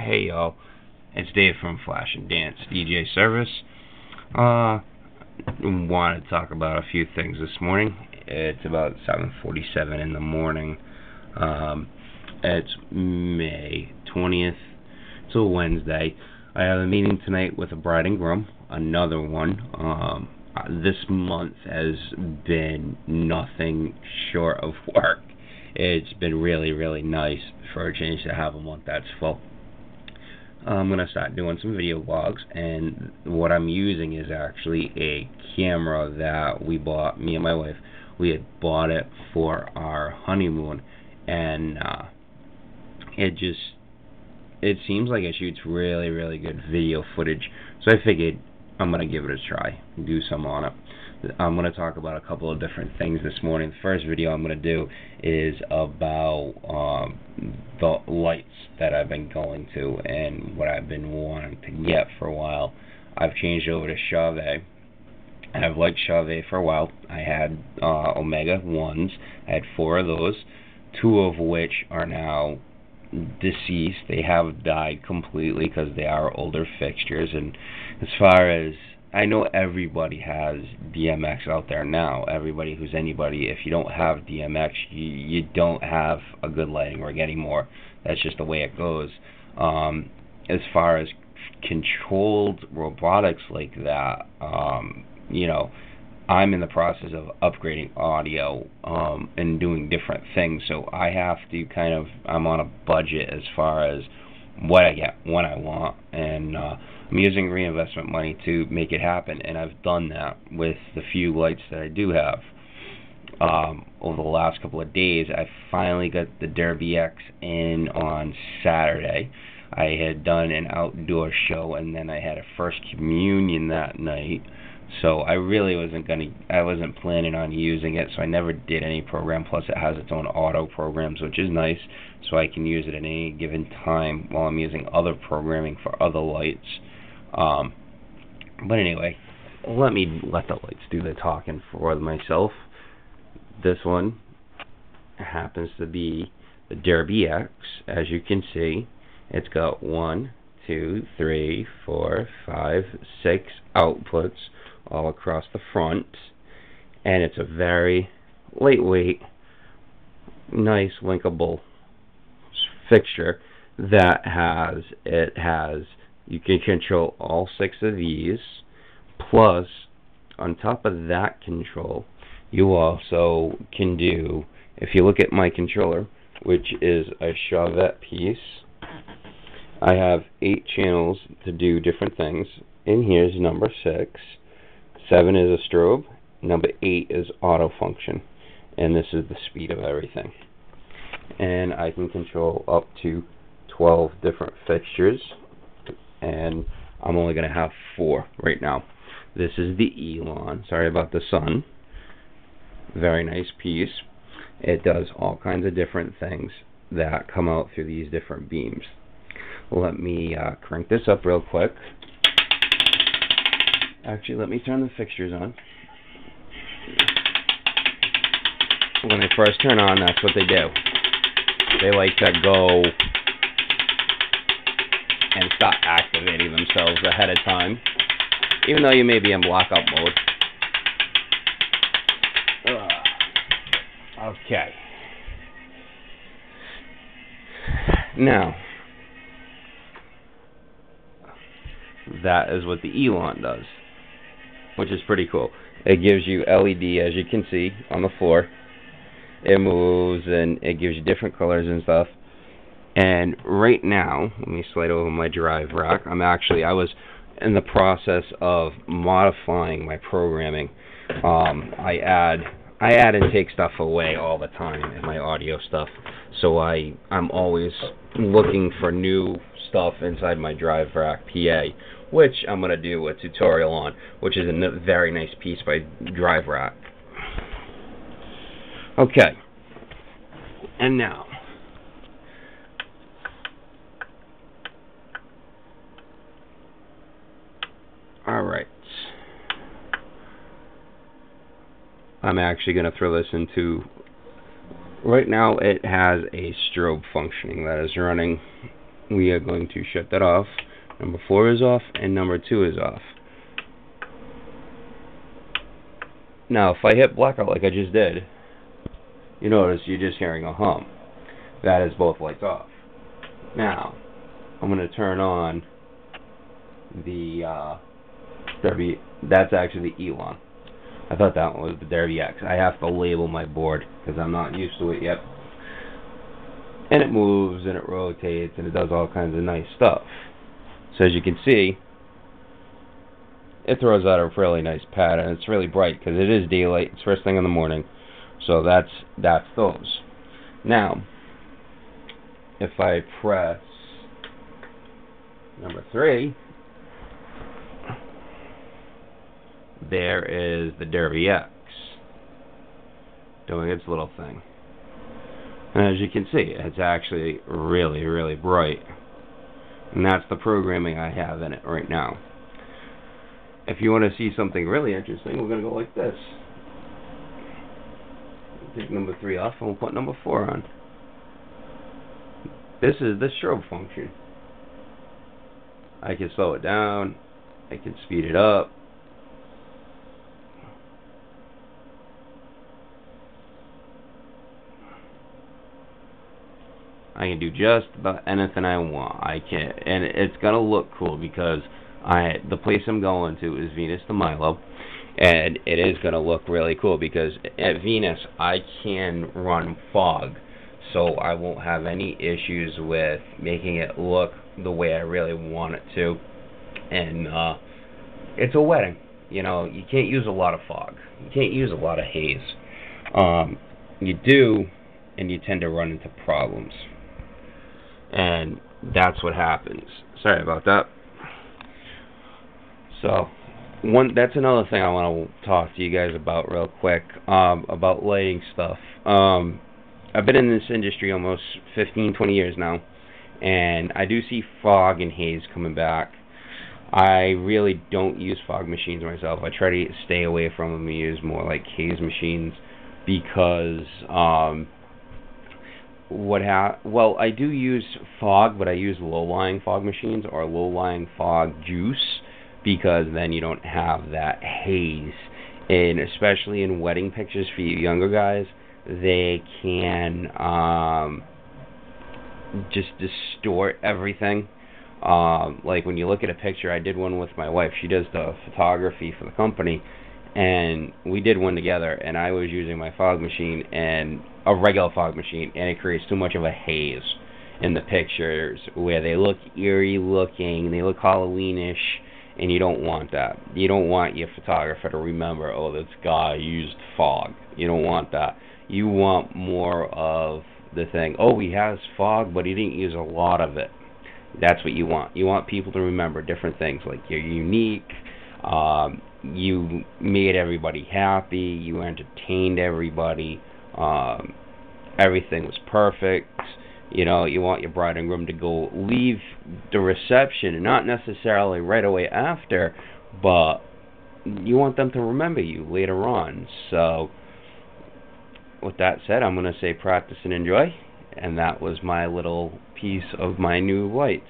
Hey y'all, it's Dave from Flash and Dance DJ Service. Want to talk about a few things this morning. It's about 7:47 in the morning. It's May 20th. It's a Wednesday. I have a meeting tonight with a bride and groom. Another one. This month has been nothing short of work. It's been really, really nice for a change to have a month that's full. I'm going to start doing some video vlogs, and what I'm using is actually a camera that we bought, me and my wife. We had bought it for our honeymoon, and it seems like it shoots really, really good video footage, so I figured I'm going to give it a try, do some on it. I'm going to talk about a couple of different things this morning. The first video I'm going to do is about the lights that I've been going to and what I've been wanting to get for a while. I've changed over to Chauvet. I've liked Chauvet for a while. I had Omega 1s. I had 4 of those, 2 of which are now deceased. They have died completely because they are older fixtures. And as far as I know, everybody has DMX out there now. Everybody who's anybody. If you don't have DMX, you don't have a good lighting rig anymore. That's just the way it goes. As far as controlled robotics like that, I'm in the process of upgrading audio and doing different things. So I have to I'm on a budget as far as what I get, when I want, and I'm using reinvestment money to make it happen, and I've done that with the few lights that I do have. Over the last couple of days, I finally got the Derby X in on Saturday. I had done an outdoor show, and then I had a first communion that night. So I really wasn't planning on using it, so I never did any program. Plus it has its own auto programs, which is nice, so I can use it at any given time while I'm using other programming for other lights. But anyway, let the lights do the talking for myself. This one happens to be the Derby X. As you can see, it's got 1, 2, 3, 4, 5, 6 outputs all across the front, and it's a very lightweight, nice linkable fixture that you can control all 6 of these, plus on top of that control you also can do, if you look at my controller, which is a Chauvet piece, I have 8 channels to do different things. And here's number 6. 7 is a strobe. Number 8 is auto function. And this is the speed of everything. And I can control up to 12 different fixtures. And I'm only going to have 4 right now. This is the Elan. Sorry about the sun. Very nice piece. It does all kinds of different things that come out through these different beams. Let me crank this up real quick. Actually, let me turn the fixtures on. When they first turn on, that's what they do. They like to go and start activating themselves ahead of time, even though you may be in blackout mode. Okay. Now, that is what the Elan does, which is pretty cool. It gives you LED, as you can see, on the floor. It moves, and it gives you different colors and stuff. And right now, let me slide over my drive rack. I was in the process of modifying my programming. I add and take stuff away all the time in my audio stuff. So I'm always looking for new stuff inside my drive rack PA, which I'm going to do a tutorial on, which is a very nice piece by Drive Rack. Okay, and now, alright, I'm actually going to throw this into Right now it has a strobe functioning that is running we are going to shut that off. Number 4 is off, and number 2 is off. Now, if I hit blackout like I just did, you notice you're just hearing a hum. That is both lights off. Now, I'm going to turn on the Derby. That's actually the Elan. I thought that one was the Derby X. I have to label my board because I'm not used to it yet. And it moves and it rotates and it does all kinds of nice stuff. So as you can see, it throws out a really nice pattern. It's really bright because it is daylight. It's first thing in the morning. So that's those. Now, if I press number 3, there is the Derby X doing its little thing. And as you can see, it's actually really, really bright. And that's the programming I have in it right now. If you want to see something really interesting, we're going to go like this. Take number 3 off and we'll put number 4 on. This is the strobe function. I can slow it down. I can speed it up. I can do just about anything I want. I can, and it's gonna look cool because the place I'm going to is Venus de Milo, and it is gonna look really cool because at Venus I can run fog, so I won't have any issues with making it look the way I really want it to. And it's a wedding, you know. You can't use a lot of fog. You can't use a lot of haze. You do, and you tend to run into problems. And that's what happens. Sorry about that. So, that's another thing I want to talk to you guys about real quick, about lighting stuff. I've been in this industry almost 15, 20 years now, and I do see fog and haze coming back. I really don't use fog machines myself. I try to stay away from them and use more like haze machines because well, I do use fog, but I use low-lying fog machines or low-lying fog juice because then you don't have that haze. And especially in wedding pictures for you younger guys, they can just distort everything. Like when you look at a picture, I did one with my wife. She does the photography for the company, and we did one together, and I was using my fog machine and a regular fog machine, and it creates too much of a haze in the pictures where they look eerie looking, they look Halloweenish, and you don't want that. You don't want your photographer to remember, oh, this guy used fog. You don't want that. You want more of the thing, oh, he has fog, but he didn't use a lot of it. That's what you want. You want people to remember different things, like you're unique, you made everybody happy, you entertained everybody, everything was perfect. You know, you want your bride and groom to go leave the reception, not necessarily right away after, but you want them to remember you later on. So, with that said, I'm going to say practice and enjoy, and that was my little piece of my new lights.